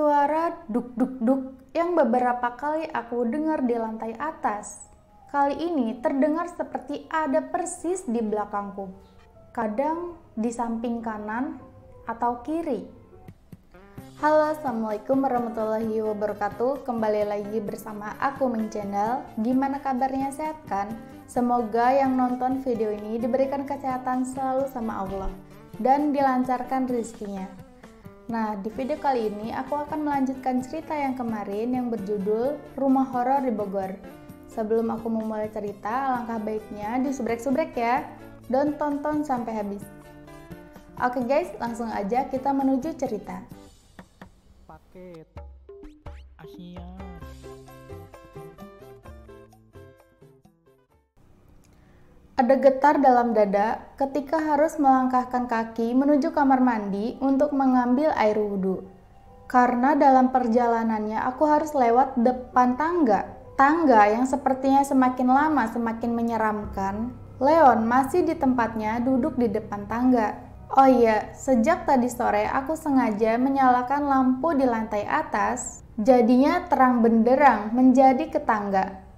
Suara duk-duk-duk yang beberapa kali aku dengar di lantai atas. Kali ini terdengar seperti ada persis di belakangku. Kadang di samping kanan atau kiri. Halo, assalamualaikum warahmatullahi wabarakatuh. Kembali lagi bersama aku Ming Channel. Gimana kabarnya, sehat kan? Semoga yang nonton video ini diberikan kesehatan selalu sama Allah dan dilancarkan rezekinya. Nah, di video kali ini aku akan melanjutkan cerita yang kemarin yang berjudul Rumah Horor di Bogor. Sebelum aku memulai cerita, alangkah baiknya disubrek-subrek ya, dan tonton sampai habis. Oke guys, langsung aja kita menuju cerita. Paket Asia. Ada getar dalam dada ketika harus melangkahkan kaki menuju kamar mandi untuk mengambil air wudhu. Karena dalam perjalanannya aku harus lewat depan tangga. Tangga yang sepertinya semakin lama semakin menyeramkan. Leon masih di tempatnya duduk di depan tangga. Oh iya, sejak tadi sore aku sengaja menyalakan lampu di lantai atas. Jadinya terang benderang menjadi ke tangga.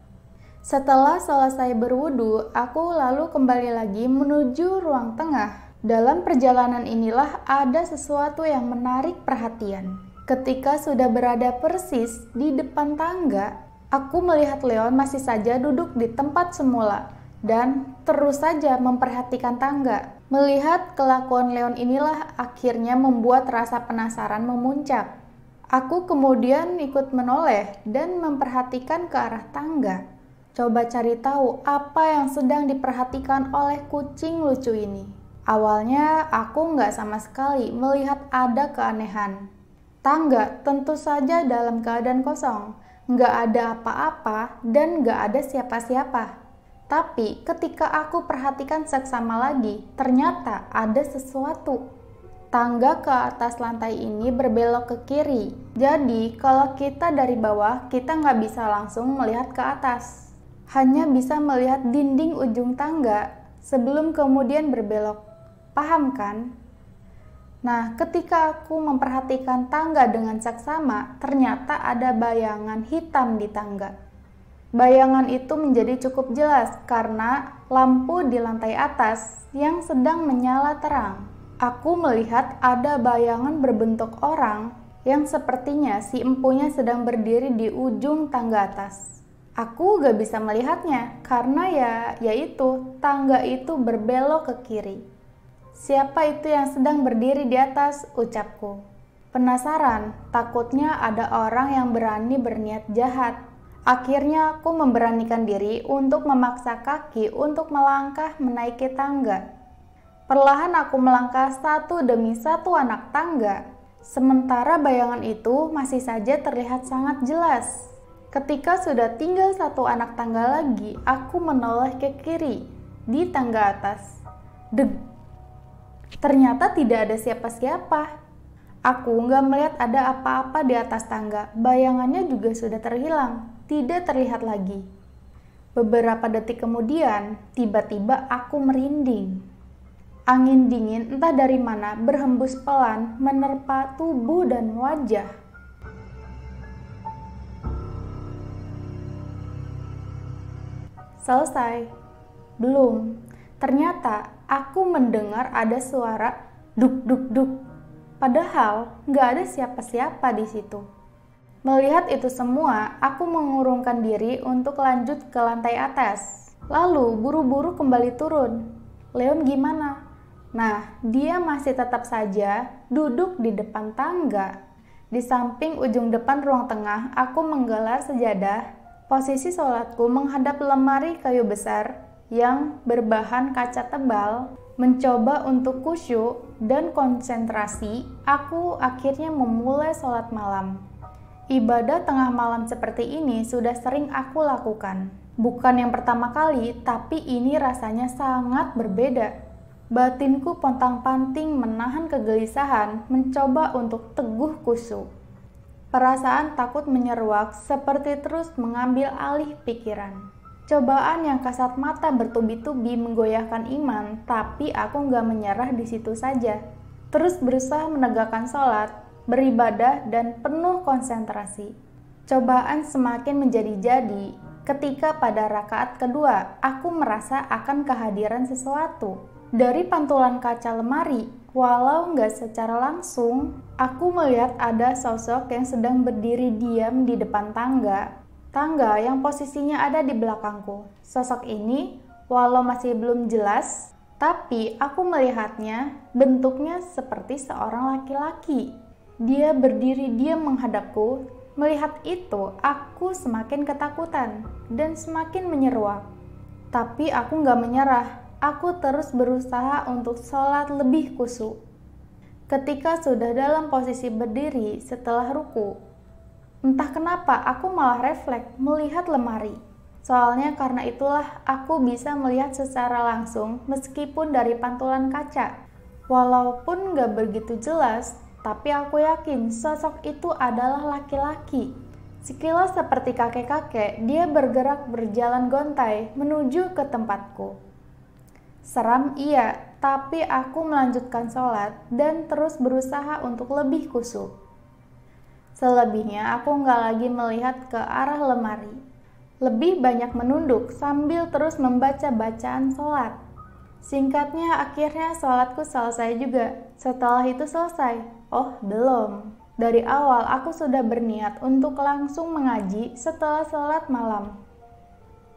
Setelah selesai berwudu, aku lalu kembali lagi menuju ruang tengah. Dalam perjalanan inilah ada sesuatu yang menarik perhatian. Ketika sudah berada persis di depan tangga, aku melihat Leon masih saja duduk di tempat semula dan terus saja memperhatikan tangga. Melihat kelakuan Leon inilah akhirnya membuat rasa penasaran memuncak. Aku kemudian ikut menoleh dan memperhatikan ke arah tangga. Coba cari tahu apa yang sedang diperhatikan oleh kucing lucu ini. Awalnya aku nggak sama sekali melihat ada keanehan. Tangga tentu saja dalam keadaan kosong, nggak ada apa-apa dan nggak ada siapa-siapa. Tapi ketika aku perhatikan seksama lagi, ternyata ada sesuatu. Tangga ke atas lantai ini berbelok ke kiri. Jadi kalau kita dari bawah, kita nggak bisa langsung melihat ke atas. Hanya bisa melihat dinding ujung tangga sebelum kemudian berbelok. Paham kan? Nah, ketika aku memperhatikan tangga dengan seksama, ternyata ada bayangan hitam di tangga. Bayangan itu menjadi cukup jelas karena lampu di lantai atas yang sedang menyala terang. Aku melihat ada bayangan berbentuk orang yang sepertinya si empunya sedang berdiri di ujung tangga atas. Aku gak bisa melihatnya karena yaitu tangga itu berbelok ke kiri. Siapa itu yang sedang berdiri di atas, ucapku. Penasaran, takutnya ada orang yang berani berniat jahat. Akhirnya aku memberanikan diri untuk memaksa kaki untuk melangkah menaiki tangga. Perlahan aku melangkah satu demi satu anak tangga. Sementara bayangan itu masih saja terlihat sangat jelas. Ketika sudah tinggal satu anak tangga lagi, aku menoleh ke kiri di tangga atas. Deg. Ternyata tidak ada siapa-siapa. Aku nggak melihat ada apa-apa di atas tangga. Bayangannya juga sudah terhilang, tidak terlihat lagi. Beberapa detik kemudian, tiba-tiba aku merinding. Angin dingin entah dari mana berhembus pelan menerpa tubuh dan wajah. Selesai? Belum. Ternyata aku mendengar ada suara duk-duk-duk. Padahal nggak ada siapa-siapa di situ. Melihat itu semua, aku mengurungkan diri untuk lanjut ke lantai atas. Lalu buru-buru kembali turun. Leon gimana? Nah, dia masih tetap saja duduk di depan tangga. Di samping ujung depan ruang tengah, aku menggelar sejadah. Posisi sholatku menghadap lemari kayu besar yang berbahan kaca tebal. Mencoba untuk khusyuk dan konsentrasi, aku akhirnya memulai sholat malam. Ibadah tengah malam seperti ini sudah sering aku lakukan. Bukan yang pertama kali, tapi ini rasanya sangat berbeda. Batinku pontang-panting menahan kegelisahan, mencoba untuk teguh khusyuk. Perasaan takut menyeruak seperti terus mengambil alih pikiran. Cobaan yang kasat mata bertubi-tubi menggoyahkan iman, tapi aku nggak menyerah di situ saja. Terus berusaha menegakkan sholat. beribadah, dan penuh konsentrasi. Cobaan semakin menjadi-jadi ketika pada rakaat kedua aku merasa akan kehadiran sesuatu. Dari pantulan kaca lemari, walau nggak secara langsung, aku melihat ada sosok yang sedang berdiri diam di depan tangga yang posisinya ada di belakangku. Sosok ini, walau masih belum jelas, tapi aku melihatnya bentuknya seperti seorang laki-laki. Dia berdiri diam menghadapku. Melihat itu, aku semakin ketakutan dan semakin menyeruak. Tapi aku nggak menyerah. Aku terus berusaha untuk sholat lebih khusyuk. Ketika sudah dalam posisi berdiri setelah ruku, entah kenapa aku malah refleks melihat lemari. Soalnya karena itulah aku bisa melihat secara langsung meskipun dari pantulan kaca. Walaupun nggak begitu jelas, tapi aku yakin sosok itu adalah laki-laki. Sekilas seperti kakek-kakek, dia bergerak berjalan gontai menuju ke tempatku. Seram iya, tapi aku melanjutkan sholat dan terus berusaha untuk lebih khusyuk. Selebihnya aku nggak lagi melihat ke arah lemari. Lebih banyak menunduk sambil terus membaca bacaan sholat. Singkatnya akhirnya sholatku selesai juga. Setelah itu selesai. Oh belum. Dari awal aku sudah berniat untuk langsung mengaji setelah sholat malam.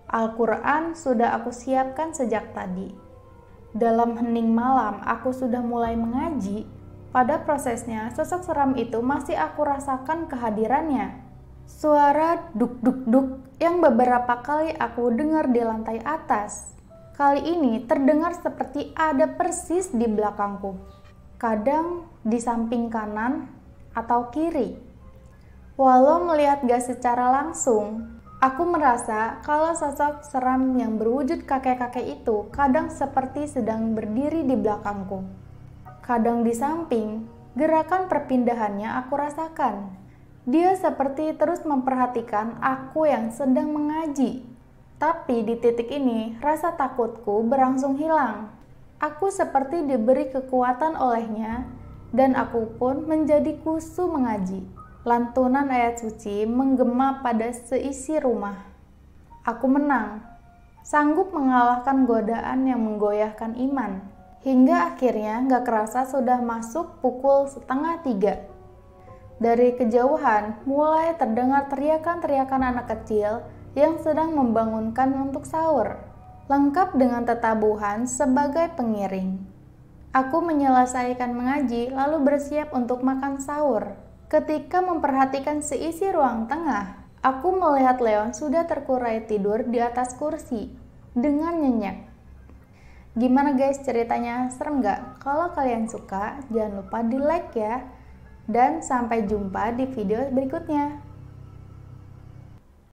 Al-Quran sudah aku siapkan sejak tadi. Dalam hening malam, aku sudah mulai mengaji. Pada prosesnya, sosok seram itu masih aku rasakan kehadirannya. Suara duk-duk-duk yang beberapa kali aku dengar di lantai atas. Kali ini terdengar seperti ada persis di belakangku. Kadang di samping kanan atau kiri. Walau melihat gak secara langsung, aku merasa kalau sosok seram yang berwujud kakek-kakek itu kadang seperti sedang berdiri di belakangku. Kadang di samping, gerakan perpindahannya aku rasakan. Dia seperti terus memperhatikan aku yang sedang mengaji. Tapi di titik ini, rasa takutku berangsung hilang. Aku seperti diberi kekuatan olehnya, dan aku pun menjadi khusyuk mengaji. Lantunan ayat suci menggema pada seisi rumah. Aku menang, sanggup mengalahkan godaan yang menggoyahkan iman. Hingga akhirnya gak kerasa sudah masuk pukul 2:30. Dari kejauhan mulai terdengar teriakan-teriakan anak kecil yang sedang membangunkan untuk sahur, lengkap dengan tetabuhan sebagai pengiring. Aku menyelesaikan mengaji lalu bersiap untuk makan sahur. Ketika memperhatikan seisi ruang tengah, aku melihat Leon sudah terkurai tidur di atas kursi dengan nyenyak. Gimana guys ceritanya? Serem gak? Kalau kalian suka, jangan lupa di like ya. Dan sampai jumpa di video berikutnya.